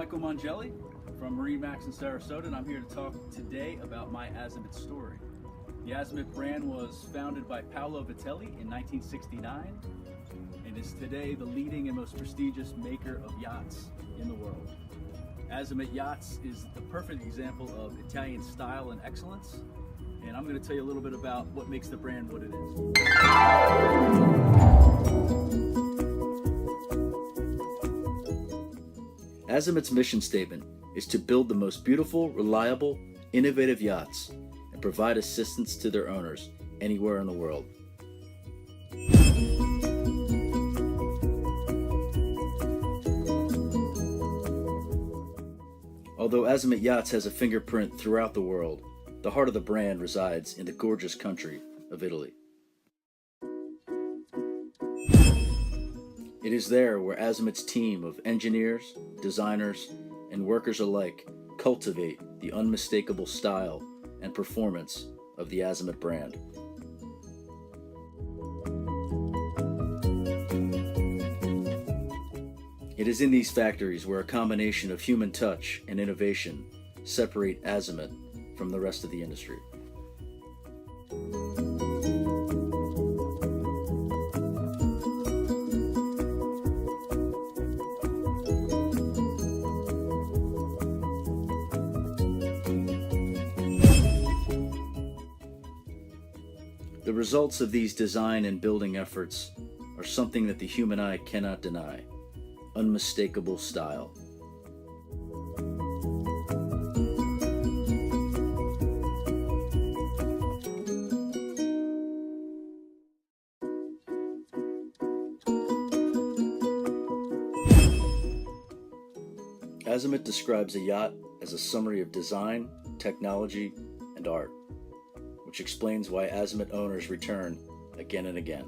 Michael Mongelli from MarineMax in Sarasota, and I'm here to talk today about my Azimut story. The Azimut brand was founded by Paolo Vitelli in 1969 and is today the leading and most prestigious maker of yachts in the world. Azimut Yachts is the perfect example of Italian style and excellence, and I'm going to tell you a little bit about what makes the brand what it is. Azimut's mission statement is to build the most beautiful, reliable, innovative yachts and provide assistance to their owners anywhere in the world. Although Azimut Yachts has a fingerprint throughout the world, the heart of the brand resides in the gorgeous country of Italy. It is there where Azimut's team of engineers, designers, and workers alike cultivate the unmistakable style and performance of the Azimut brand. It is in these factories where a combination of human touch and innovation separate Azimut from the rest of the industry. The results of these design and building efforts are something that the human eye cannot deny: unmistakable style. Azimut describes a yacht as a summary of design, technology, and art, which explains why Azimut owners return again and again.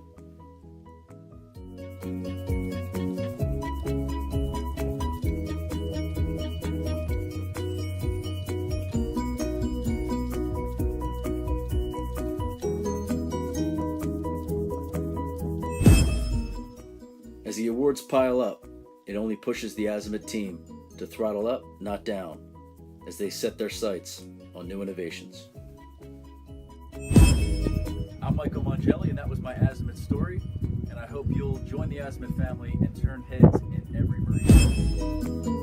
As the awards pile up, it only pushes the Azimut team to throttle up, not down, as they set their sights on new innovations. I'm Michael Mongelli, and that was my Azimut story, and I hope you'll join the Azimut family and turn heads in every marine.